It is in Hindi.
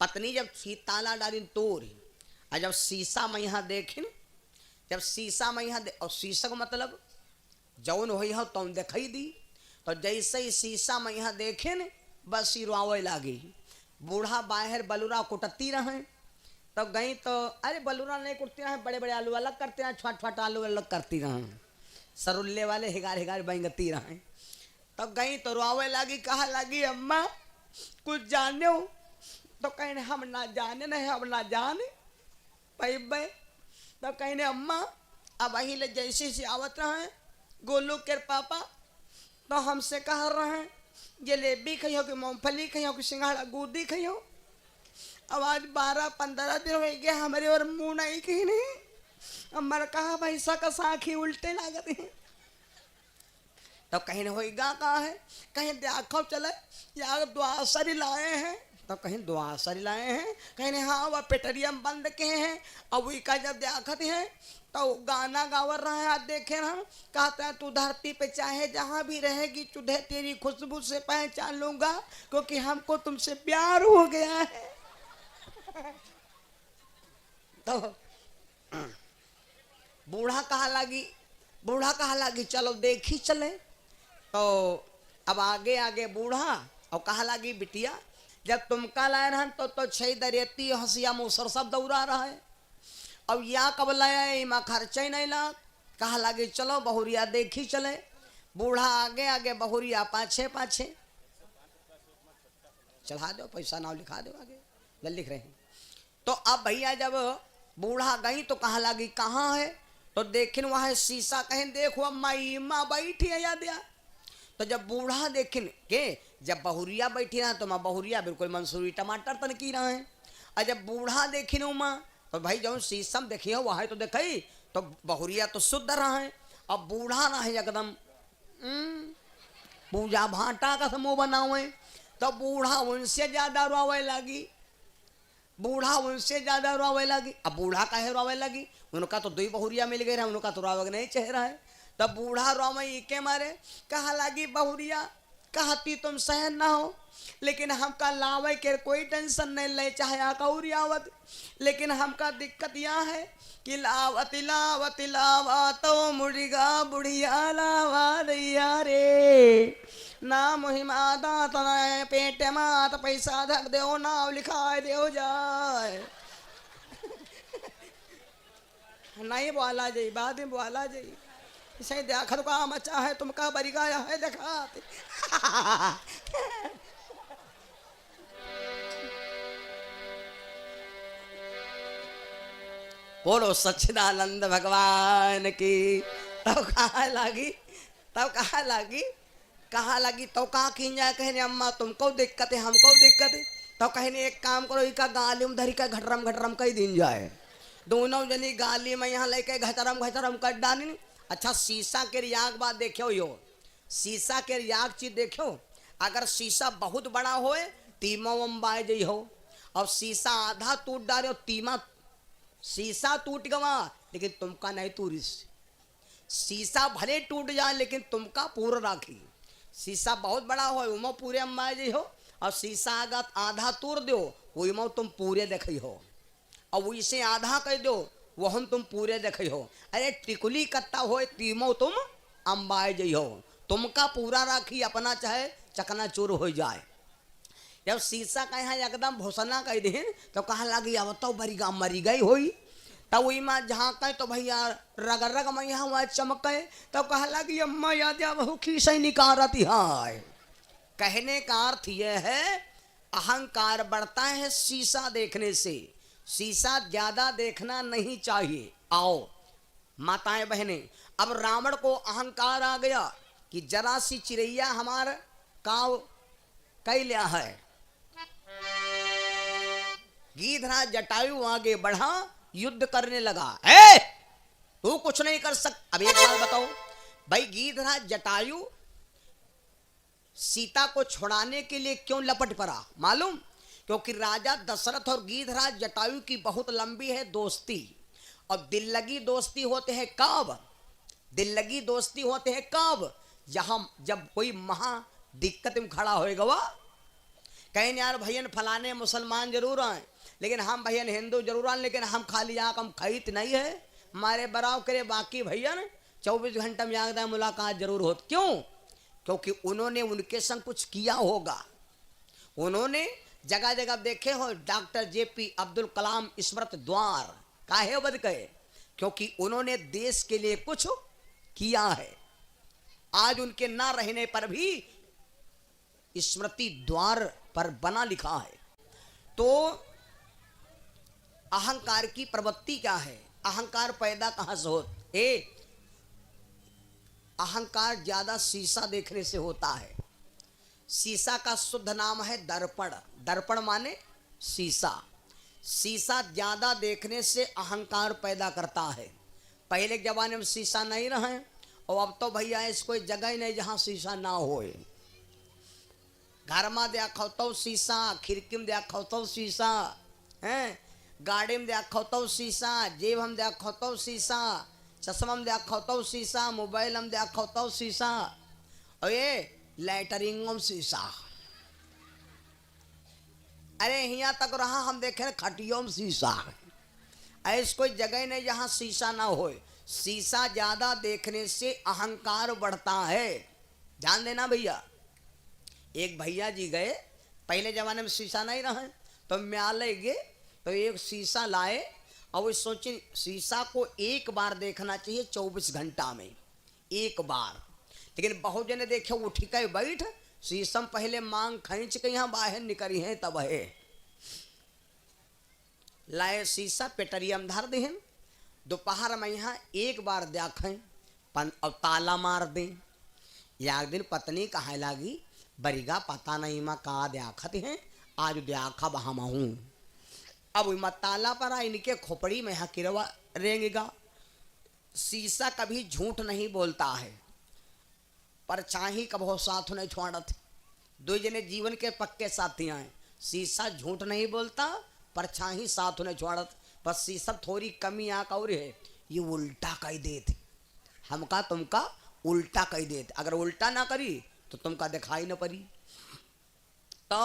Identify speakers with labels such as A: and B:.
A: पत्नी जब ताला डाली तोड़ और जब शीशा में यहाँ देखिन, जब शीशा में यहाँ और शीशा का मतलब जौन हो तो दिखाई दी। तो जैसे ही शीशा में यहाँ देखे न बस ही रोवे लागी। बूढ़ा बाहर बलूरा कुटती रहे तो गई तो अरे बलूरा नहीं कुटती रहे, बड़े बड़े आलू अलग करते रहे, छोट छोट आलू अलग करती रहे, सरुल्ले वाले हिगार हिगार बैंगती रहे। तो गई तो रोवे लागी, कहा लगी अम्मा कुछ जाने हो? तो कहने हम ना जाने नहीं, हम ना जाने भाई। तो कहने अम्मा अब वहीं ले जैसे से आवत रहे गोलू के पापा तो हमसे कह रहे हैं जलेबी खइयो कि मूंगफली खइयो कि सिंघाड़ा गुदी खइयो। अब आज 12-15 दिन हो गया हमारे और मुंह नहीं कही नहीं। अम्मा ने कहा भाई सका साखी उल्टे लागत है। तो कहीं होगा कहा है, कहीं देखो चले यार दुआसरी लाए हैं। तो कहीं दुआसरी लाए हैं, कहीं हाँ वह पेटरियम बंद के हैं। अब वही का जब देखते हैं तो गाना गावर रहा है, देखे ना कहता है तू धरती पे चाहे जहाँ भी रहेगी तुझे तेरी खुशबू से पहचान लूंगा क्योंकि हमको तुमसे प्यार हो गया है। तो बूढ़ा कहा लगी चलो देखी चले। तो अब आगे आगे बूढ़ा और कहा लगी बिटिया जब तुम कल आए रहन तो छह दरेती हंसिया मूसर सब दौड़ा रहा है। अब या कब लाया माँ खर्चा ही नहीं ला। कहा लगी चलो बहुरिया देखी चले। बूढ़ा आगे आगे बहुरिया पाछे पाछे। चढ़ा दो पैसा नाव लिखा दो आगे जल्द लिख रहे हैं। तो अब भैया जब बूढ़ा गई तो कहा लगी कहाँ है? तो देखिन वहाँ शीशा कहीं देखो माई माँ बैठी है याद या। तो जब बूढ़ा देखिन के जब बहुरिया बैठी रहा तो माँ बहुरिया बिल्कुल मंसूरी टमाटर तन की रहा है। और जब बूढ़ा देखिन माँ तो भाई जब शीशम देखिए वहाँ तो देखी तो बहुरिया तो शुद्ध रहा है। अब बूढ़ा ना है एकदम पूजा भाटा का समूह बना हुए। तो बूढ़ा उनसे ज्यादा रोवे लगी। अब बूढ़ा काहे रोवे लगी? उनका तो दो ही बहुरिया मिल गए, उनका तो रोवे नहीं चेहरा है। तब बूढ़ा रोवे के मारे कहा लगी बहुरिया कहती तुम सहन ना हो लेकिन हमका लावे के कोई टेंशन नहीं ले चाहे आकौरी आवत, लेकिन हमका दिक्कत यहाँ है कि लावती लावती लावा तो मुड़िगा बुढ़िया लावा दैया रे ना मुहिमा दात पेट मात पैसा धक दो नाव लिखाए दो जाए। नहीं बोला जाई बाद में बोला जाई इसे देखा तो काम अच्छा है तुमका बरी गाया है देखा। बोलो सच्चिदानंद भगवान की। तब कहा लगी तो कहा की जाए कहने अम्मा तुमको दिक्कत है हमको दिक्कत है। तो कहने एक काम करो इका गाली में धरी का घटरम घटरम कई दिन जाए। दोनों जनी गाली में यहाँ लेके घटरम घटरम कर डाली। अच्छा शीशा के रियाग बात देखो यो शीशा के रियाग चीज देखो। अगर शीशा बहुत बड़ा होए तीमा अम्बाए जाइ हो और शीशा आधा टूट डाले तीमा शीशा टूट गवा लेकिन तुमका नहीं टूरिस। शीशा भले टूट जाए लेकिन तुमका पूरा राखी। शीशा बहुत बड़ा हो उमो पूरे अम्बाए जाइ हो और शीशा अगर आधा तोड़ दो वही में तुम पूरे देखी हो और वैसे आधा कह दो वो हम तुम पूरे देखी हो। अरे टिकुली कत्ता हो तीमो तुम अम्बाए जाइ हो तुमका पूरा राखी अपना चाहे चकना चूर हो जाए। जब शीशा का यहाँ एकदम भोसना कह दिन तो कहा लगी अब तो बरी मरी गई होई। तब वही माँ जहाँ कहे तो भैया रग रग में यहाँ वह चमके। तो कहा लगी अम्मा याद बहु खींच निकारती है। कहने का अर्थ यह है अहंकार बढ़ता है शीशा देखने से। शीशा ज्यादा देखना नहीं चाहिए। आओ माताएं बहनें अब रावण को अहंकार आ गया कि जरा सी चिड़ैया हमार काव कई लिया है। गीधराज जटायु आगे बढ़ा युद्ध करने लगा। ए तू कुछ नहीं कर सकता। अब एक बात बताओ भाई गीधराज जटायु सीता को छुड़ाने के लिए क्यों लपट पड़ा मालूम? क्योंकि राजा दशरथ और गीधराज जटायु की बहुत लंबी है दोस्ती और दिल लगी दोस्ती होते हैं कब? दिल लगी दोस्ती होते हैं कब? जहां जब कोई महा दिक्कत में खड़ा होएगा वह कहीं यार भैया फलाने मुसलमान जरूर आए, लेकिन हम भैया हिंदू जरूर आए, लेकिन हम खाली यहाँ हम खरीद नहीं है हमारे बराव करे बाकी भैया ने 24 घंटे में यहाँ मुलाकात जरूर होती। क्यों? क्योंकि उन्होंने उनके संग कुछ किया होगा। उन्होंने जगह जगह देखे हो डॉक्टर जेपी अब्दुल कलाम स्मृत द्वार काहे बद गए, क्योंकि उन्होंने देश के लिए कुछ किया है। आज उनके ना रहने पर भी स्मृति द्वार पर बना लिखा है। तो अहंकार की प्रवृत्ति क्या है? अहंकार पैदा कहां से होता है? अहंकार ज्यादा शीशा देखने से होता है। शीशा का शुद्ध नाम है दर्पण। दर्पण माने शीशा। शीशा ज्यादा देखने से अहंकार पैदा करता है। पहले के जमाने में शीशा नहीं रहे, और अब तो भैया इस कोई जगह ही नहीं जहां शीशा ना होए। घर में देखो तो शीशा, खिड़की में देखो तो शीशा, हैं गाड़ी में देखो तो शीशा, जेब में देखो तो शीशा, चश्मा में देखो तो शीशा, मोबाइल में देखो तो शीशा, और ये लैटरिंग में शीशा। अरे यहाँ तक रहा हम देखे खटियों में शीशा। ऐसी कोई जगह नहीं जहाँ शीशा ना हो। शीशा ज्यादा देखने से अहंकार बढ़ता है, ध्यान देना भैया। एक भैया जी गए, पहले जमाने में शीशा नहीं रहा, तो म्याले गए तो एक शीशा लाए, और वो सोचे शीशा को एक बार देखना चाहिए 24 घंटा में एक बार। लेकिन बहुत जने देखे उठ के बैठ शीशम पहले मांग खींच के यहाँ बाहर निकली है, तब है लाए शीशा पेटरियम धर दें। दोपहर में यहाँ एक बार देखें और ताला मार दें। एक दिन पत्नी कहे लगी बरिगा पता नहीं मैं कहा देखत है, आज देखा हम हूँ। अब मत ताला पर इनके खोपड़ी में यहाँ किरवा रेंगेगा। शीशा कभी झूठ नहीं बोलता है, पर चाही कबो साथ नहीं छोड़त। दो जने जीवन के पक्के साथी हैं। शीशा झूठ नहीं बोलता, पर चाही साथ नहीं छोड़त। बस शीशा थोड़ी कमी आका और है, ये उल्टा कह देते हमका तुमका, उल्टा कह देते। अगर उल्टा ना करी तो तुमका दिखाई न पड़ी। तो